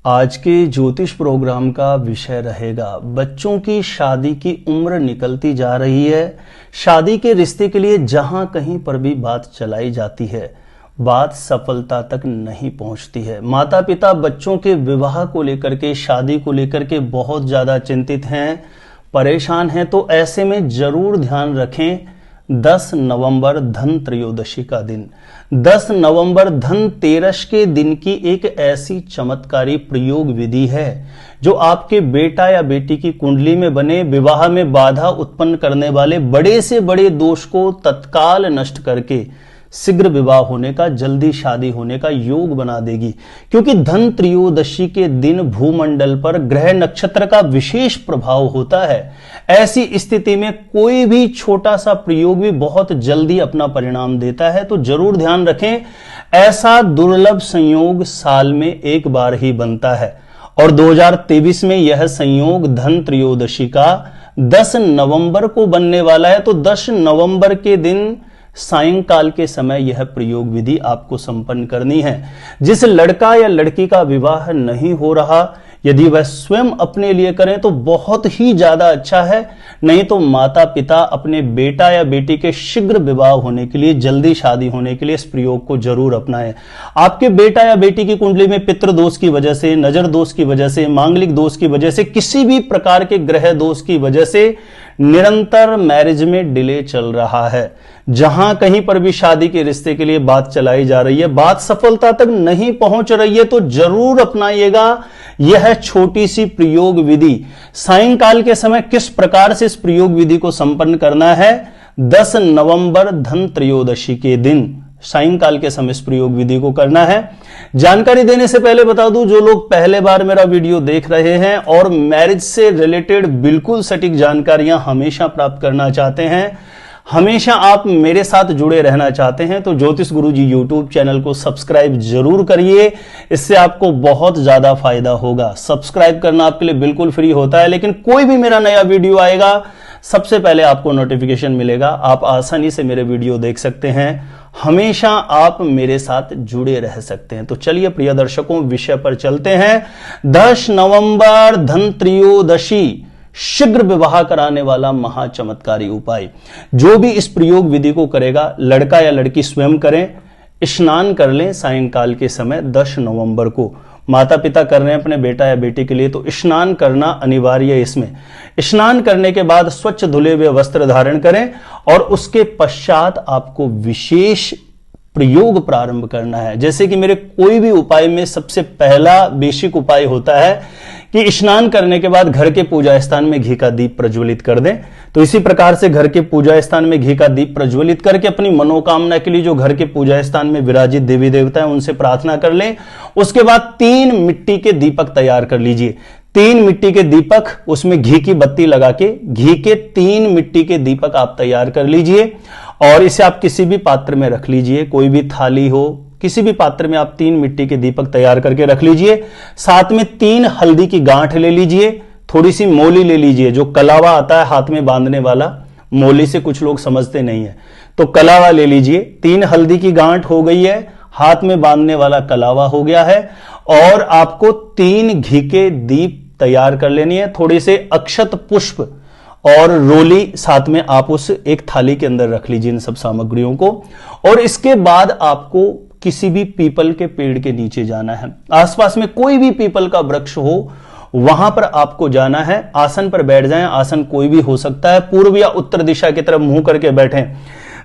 आज के ज्योतिष प्रोग्राम का विषय रहेगा बच्चों की शादी की उम्र निकलती जा रही है। शादी के रिश्ते के लिए जहां कहीं पर भी बात चलाई जाती है, बात सफलता तक नहीं पहुंचती है। माता पिता बच्चों के विवाह को लेकर के, शादी को लेकर के बहुत ज्यादा चिंतित हैं, परेशान हैं। तो ऐसे में जरूर ध्यान रखें 10 नवंबर धन त्रयोदशी का दिन, 10 नवंबर धनतेरस के दिन की एक ऐसी चमत्कारी प्रयोग विधि है जो आपके बेटा या बेटी की कुंडली में बने विवाह में बाधा उत्पन्न करने वाले बड़े से बड़े दोष को तत्काल नष्ट करके शीघ्र विवाह होने का, जल्दी शादी होने का योग बना देगी। क्योंकि धन त्रयोदशी के दिन भूमंडल पर ग्रह नक्षत्र का विशेष प्रभाव होता है। ऐसी स्थिति में कोई भी छोटा सा प्रयोग भी बहुत जल्दी अपना परिणाम देता है। तो जरूर ध्यान रखें, ऐसा दुर्लभ संयोग साल में एक बार ही बनता है और 2023 में यह संयोग धन त्रयोदशी का 10 नवंबर को बनने वाला है। तो 10 नवंबर के दिन सायंकाल के समय यह प्रयोग विधि आपको संपन्न करनी है। जिस लड़का या लड़की का विवाह नहीं हो रहा, यदि वह स्वयं अपने लिए करें तो बहुत ही ज्यादा अच्छा है। नहीं तो माता पिता अपने बेटा या बेटी के शीघ्र विवाह होने के लिए, जल्दी शादी होने के लिए इस प्रयोग को जरूर अपनाएं। आपके बेटा या बेटी की कुंडली में पितृ दोष की वजह से, नजर दोष की वजह से, मांगलिक दोष की वजह से, किसी भी प्रकार के ग्रह दोष की वजह से निरंतर मैरिज में डिले चल रहा है, जहां कहीं पर भी शादी के रिश्ते के लिए बात चलाई जा रही है, बात सफलता तक नहीं पहुंच रही है, तो जरूर अपनाइएगा यह छोटी सी प्रयोग विधि। सायंकाल के समय किस प्रकार से इस प्रयोग विधि को संपन्न करना है? 10 नवंबर धन त्रयोदशी के दिन सायंकाल के समय इस प्रयोग विधि को करना है। जानकारी देने से पहले बता दूं, जो लोग पहले बार मेरा वीडियो देख रहे हैं और मैरिज से रिलेटेड बिल्कुल सटीक जानकारियां हमेशा प्राप्त करना चाहते हैं, हमेशा आप मेरे साथ जुड़े रहना चाहते हैं, तो ज्योतिष गुरुजी यूट्यूब चैनल को सब्सक्राइब जरूर करिए। इससे आपको बहुत ज्यादा फायदा होगा। सब्सक्राइब करना आपके लिए बिल्कुल फ्री होता है, लेकिन कोई भी मेरा नया वीडियो आएगा सबसे पहले आपको नोटिफिकेशन मिलेगा। आप आसानी से मेरे वीडियो देख सकते हैं, हमेशा आप मेरे साथ जुड़े रह सकते हैं। तो चलिए प्रिय दर्शकों, विषय पर चलते हैं। 10 नवंबर धन त्रयोदशी शीघ्र विवाह कराने वाला महाचमत्कारी उपाय। जो भी इस प्रयोग विधि को करेगा, लड़का या लड़की स्वयं करें, स्नान कर लें सायंकाल के समय 10 नवंबर को। माता पिता कर रहे हैं अपने बेटा या बेटी के लिए, तो स्नान करना अनिवार्य है। इसमें स्नान करने के बाद स्वच्छ धुले हुए वस्त्र धारण करें और उसके पश्चात आपको विशेष प्रयोग प्रारंभ करना है। जैसे कि मेरे कोई भी उपाय में सबसे पहला बेसिक उपाय होता है कि स्नान करने के बाद घर के पूजा स्थान में घी का दीप प्रज्वलित कर दें। तो इसी प्रकार से घर के पूजा स्थान में घी का दीप प्रज्वलित करके अपनी मनोकामना के लिए जो घर के पूजा स्थान में विराजित देवी देवता हैं उनसे प्रार्थना कर लें। उसके बाद 3 मिट्टी के दीपक तैयार कर लीजिए। 3 मिट्टी के दीपक, उसमें घी की बत्ती लगा के घी के 3 मिट्टी के दीपक आप तैयार कर लीजिए और इसे आप किसी भी पात्र में रख लीजिए। कोई भी थाली हो, किसी भी पात्र में आप 3 मिट्टी के दीपक तैयार करके रख लीजिए। साथ में 3 हल्दी की गांठ ले लीजिए, थोड़ी सी मोली ले लीजिए, जो कलावा आता है हाथ में बांधने वाला। मोली से कुछ लोग समझते नहीं है, तो कलावा ले लीजिए। 3 हल्दी की गांठ हो गई है, हाथ में बांधने वाला कलावा हो गया है और आपको 3 घी के दीप तैयार कर लेनी है। थोड़े से अक्षत पुष्प और रोली साथ में आप उस एक थाली के अंदर रख लीजिए इन सब सामग्रियों को। और इसके बाद आपको किसी भी पीपल के पेड़ के नीचे जाना है। आसपास में कोई भी पीपल का वृक्ष हो, वहां पर आपको जाना है। आसन पर बैठ जाएं, आसन कोई भी हो सकता है। पूर्व या उत्तर दिशा की तरफ मुंह करके बैठें।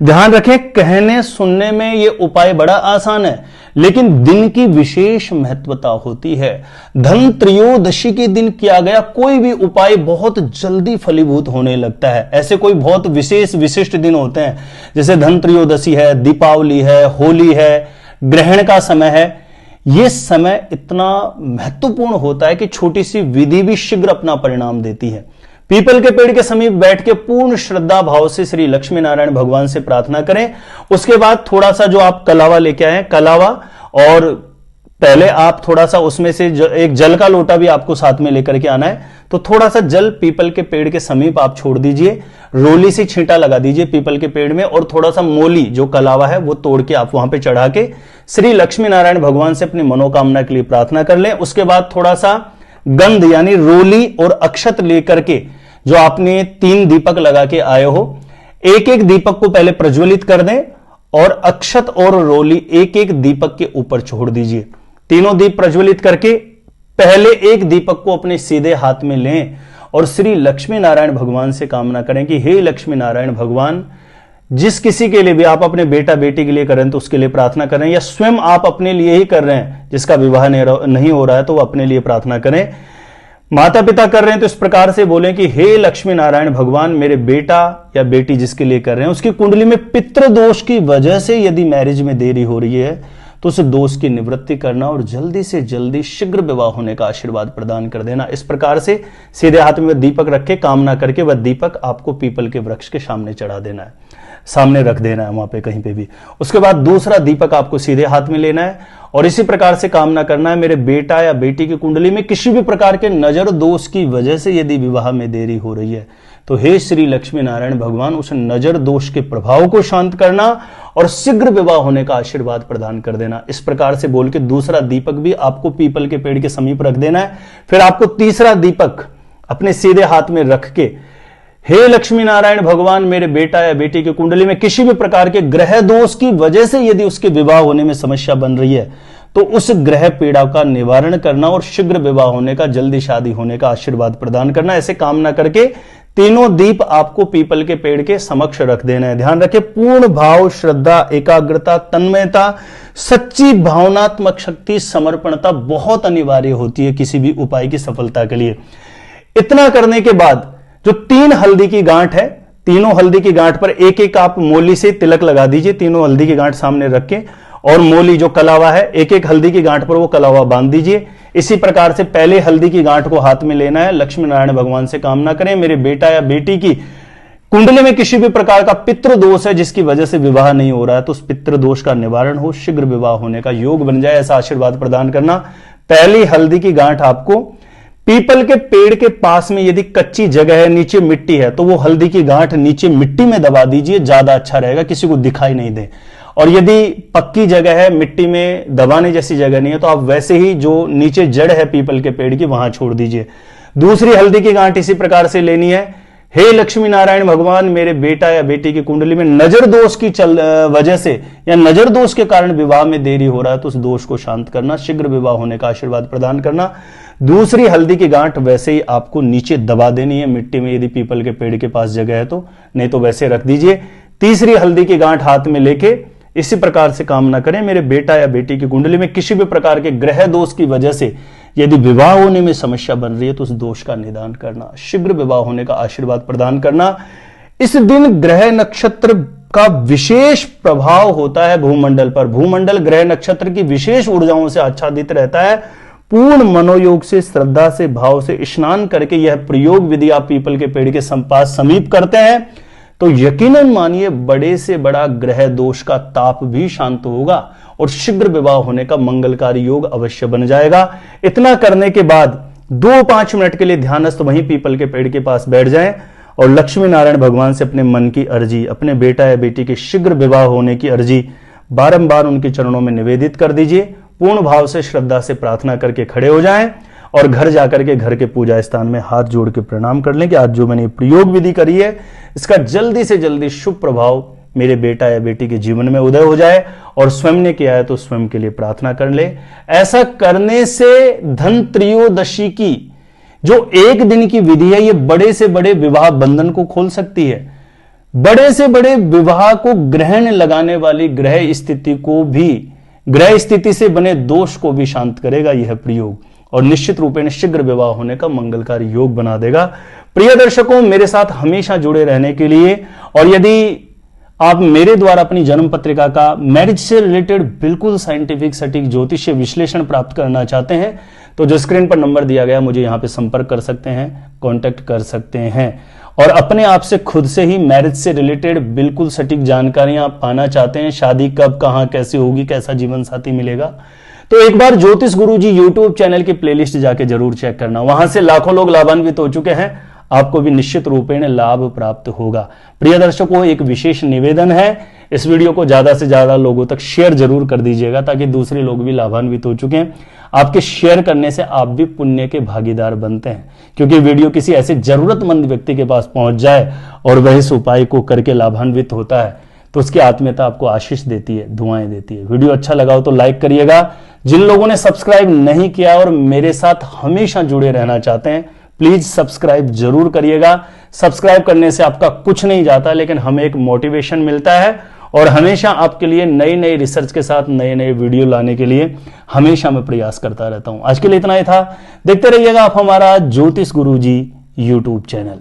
ध्यान रखें, कहने सुनने में यह उपाय बड़ा आसान है, लेकिन दिन की विशेष महत्वता होती है। धन त्रयोदशी के दिन किया गया कोई भी उपाय बहुत जल्दी फलीभूत होने लगता है। ऐसे कोई बहुत विशेष विशिष्ट दिन होते हैं, जैसे धन त्रयोदशी है, दीपावली है, होली है, ग्रहण का समय है। यह समय इतना महत्वपूर्ण होता है कि छोटी सी विधि भी शीघ्र अपना परिणाम देती है। पीपल के पेड़ के समीप बैठ के पूर्ण श्रद्धा भाव से श्री लक्ष्मी नारायण भगवान से प्रार्थना करें। उसके बाद थोड़ा सा जो आप कलावा लेके आए, कलावा और पहले आप थोड़ा सा उसमें से एक जल का लोटा भी आपको साथ में लेकर के आना है। तो थोड़ा सा जल पीपल के पेड़ के समीप आप छोड़ दीजिए, रोली से छींटा लगा दीजिए पीपल के पेड़ में, और थोड़ा सा मोली जो कलावा है वो तोड़ के आप वहां पे चढ़ा के श्री लक्ष्मी नारायण भगवान से अपनी मनोकामना के लिए प्रार्थना कर लें। उसके बाद थोड़ा सा गंध यानी रोली और अक्षत लेकर के, जो आपने 3 दीपक लगा के आए हो, एक एक दीपक को पहले प्रज्वलित कर दें और अक्षत और रोली एक एक दीपक के ऊपर छोड़ दीजिए। तीनों दीप प्रज्वलित करके पहले एक दीपक को अपने सीधे हाथ में लें और श्री लक्ष्मी नारायण भगवान से कामना करें कि हे लक्ष्मी नारायण भगवान, जिस किसी के लिए भी आप अपने बेटा बेटी के लिए करें तो उसके लिए प्रार्थना करें, या स्वयं आप अपने लिए ही कर रहे हैं, जिसका विवाह नहीं हो रहा है तो वो अपने लिए प्रार्थना करें। माता पिता कर रहे हैं तो इस प्रकार से बोलें कि हे लक्ष्मी नारायण भगवान, मेरे बेटा या बेटी जिसके लिए कर रहे हैं उसकी कुंडली में पितृ दोष की वजह से यदि मैरिज में देरी हो रही है तो उस दोष की निवृत्ति करना और जल्दी से जल्दी शीघ्र विवाह होने का आशीर्वाद प्रदान कर देना। इस प्रकार से सीधे हाथ में दीपक रख के कामना करके वह दीपक आपको पीपल के वृक्ष के सामने चढ़ा देना है, सामने रख देना है वहां पे कहीं पे भी। उसके बाद दूसरा दीपक आपको सीधे हाथ में लेना है और इसी प्रकार से कामना करना है, मेरे बेटा या बेटी की कुंडली में किसी भी प्रकार के नजर दोष की वजह से यदि विवाह में देरी हो रही है तो हे श्री लक्ष्मी नारायण भगवान, उस नजर दोष के प्रभाव को शांत करना और शीघ्र विवाह होने का आशीर्वाद प्रदान कर देना। इस प्रकार से बोल के दूसरा दीपक भी आपको पीपल के पेड़ के समीप रख देना है। फिर आपको तीसरा दीपक अपने सीधे हाथ में रख के, हे लक्ष्मी नारायण भगवान, मेरे बेटा या बेटी की कुंडली में किसी भी प्रकार के ग्रह दोष की वजह से यदि उसके विवाह होने में समस्या बन रही है तो उस ग्रह पीड़ा का निवारण करना और शीघ्र विवाह होने का, जल्दी शादी होने का आशीर्वाद प्रदान करना। ऐसे कामना करके तीनों दीप आपको पीपल के पेड़ के समक्ष रख देना है। ध्यान रखें, पूर्ण भाव, श्रद्धा, एकाग्रता, तन्मयता, सच्ची भावनात्मक शक्ति, समर्पणता बहुत अनिवार्य होती है किसी भी उपाय की सफलता के लिए। इतना करने के बाद जो 3 हल्दी की गांठ है, तीनों हल्दी की गांठ पर एक एक आप मोली से तिलक लगा दीजिए। तीनों हल्दी की गांठ सामने रख के और मोली जो कलावा है एक एक हल्दी की गांठ पर वो कलावा बांध दीजिए। इसी प्रकार से पहले हल्दी की गांठ को हाथ में लेना है, लक्ष्मी नारायण भगवान से कामना करें, मेरे बेटा या बेटी की कुंडली में किसी भी प्रकार का पितृ दोष है जिसकी वजह से विवाह नहीं हो रहा है तो उस पितृ दोष का निवारण हो, शीघ्र विवाह होने का योग बन जाए, ऐसा आशीर्वाद प्रदान करना। पहली हल्दी की गांठ आपको पीपल के पेड़ के पास में, यदि कच्ची जगह है, नीचे मिट्टी है, तो वो हल्दी की गांठ नीचे मिट्टी में दबा दीजिए, ज्यादा अच्छा रहेगा, किसी को दिखाई नहीं दे। और यदि पक्की जगह है, मिट्टी में दबाने जैसी जगह नहीं है, तो आप वैसे ही जो नीचे जड़ है पीपल के पेड़ की वहां छोड़ दीजिए। दूसरी हल्दी की गांठ इसी प्रकार से लेनी है, हे लक्ष्मी नारायण भगवान, मेरे बेटा या बेटी की कुंडली में नजर दोष की वजह से या नजर दोष के कारण विवाह में देरी हो रहा है तो उस दोष को शांत करना, शीघ्र विवाह होने का आशीर्वाद प्रदान करना। दूसरी हल्दी की गांठ वैसे ही आपको नीचे दबा देनी है मिट्टी में, यदि पीपल के पेड़ के पास जगह है तो, नहीं तो वैसे रख दीजिए। तीसरी हल्दी की गांठ हाथ में लेके इसी प्रकार से कामना करें, मेरे बेटा या बेटी की कुंडली में किसी भी प्रकार के ग्रह दोष की वजह से यदि विवाह होने में समस्या बन रही है तो उस दोष का निदान करना, शीघ्र विवाह होने का आशीर्वाद प्रदान करना। इस दिन ग्रह नक्षत्र का विशेष प्रभाव होता है भूमंडल पर। भूमंडल ग्रह नक्षत्र की विशेष ऊर्जाओं से आच्छादित रहता है। पूर्ण मनोयोग से, श्रद्धा से, भाव से स्नान करके यह प्रयोग विधि आप पीपल के पेड़ के पास समीप करते हैं तो यकीनन मानिए बड़े से बड़ा ग्रह दोष का ताप भी शांत होगा और शीघ्र विवाह होने का मंगलकारी योग अवश्य बन जाएगा। इतना करने के बाद 2-5 मिनट के लिए ध्यानस्थ वहीं पीपल के पेड़ के पास बैठ जाएं और लक्ष्मी नारायण भगवान से अपने मन की अर्जी, अपने बेटा या बेटी के शीघ्र विवाह होने की अर्जी बारंबार उनके चरणों में निवेदित कर दीजिए। पूर्ण भाव से, श्रद्धा से प्रार्थना करके खड़े हो जाएं और घर जाकर के घर के पूजा स्थान में हाथ जोड़ के प्रणाम कर लें कि आज जो मैंने प्रयोग विधि करी है इसका जल्दी से जल्दी शुभ प्रभाव मेरे बेटा या बेटी के जीवन में उदय हो जाए, और स्वयं ने किया है तो स्वयं के लिए प्रार्थना कर ले। ऐसा करने से धन त्रयोदशी की जो एक दिन की विधि है ये बड़े से बड़े विवाह बंधन को खोल सकती है। बड़े से बड़े विवाह को ग्रहण लगाने वाली ग्रह स्थिति को भी, ग्रह स्थिति से बने दोष को भी शांत करेगा यह प्रयोग, और निश्चित रूपेण शीघ्र विवाह होने का मंगलकारी योग बना देगा। प्रिय दर्शकों, मेरे साथ हमेशा जुड़े रहने के लिए, और यदि आप मेरे द्वारा अपनी जन्म पत्रिका का मैरिज से रिलेटेड बिल्कुल साइंटिफिक सटीक ज्योतिषीय विश्लेषण प्राप्त करना चाहते हैं तो जो स्क्रीन पर नंबर दिया गया मुझे यहां पे संपर्क कर सकते हैं, कांटेक्ट कर सकते हैं। और अपने आप से खुद से ही मैरिज से रिलेटेड बिल्कुल सटीक जानकारियां पाना चाहते हैं, शादी कब, कहां, कैसे होगी, कैसा जीवन साथी मिलेगा, तो एक बार ज्योतिष गुरुजी यूट्यूब चैनल की प्लेलिस्ट जाके जरूर चेक करना, वहां से लाखों लोग लाभान्वित हो चुके हैं, आपको भी निश्चित रूपेण लाभ प्राप्त होगा। प्रिय दर्शकों, एक विशेष निवेदन है, इस वीडियो को ज्यादा से ज्यादा लोगों तक शेयर जरूर कर दीजिएगा ताकि दूसरे लोग भी लाभान्वित हो चुके हैं। आपके शेयर करने से आप भी पुण्य के भागीदार बनते हैं, क्योंकि वीडियो किसी ऐसे जरूरतमंद व्यक्ति के पास पहुंच जाए और वह इस उपाय को करके लाभान्वित होता है तो उसकी आत्मीयता आपको आशीष देती है, दुआएं देती है। वीडियो अच्छा लगा हो तो लाइक करिएगा। जिन लोगों ने सब्सक्राइब नहीं किया और मेरे साथ हमेशा जुड़े रहना चाहते हैं, प्लीज सब्सक्राइब जरूर करिएगा। सब्सक्राइब करने से आपका कुछ नहीं जाता, लेकिन हमें एक मोटिवेशन मिलता है और हमेशा आपके लिए नई नई रिसर्च के साथ नए नए वीडियो लाने के लिए हमेशा मैं प्रयास करता रहता हूं। आज के लिए इतना ही था। देखते रहिएगा आप हमारा ज्योतिष गुरुजी यूट्यूब चैनल।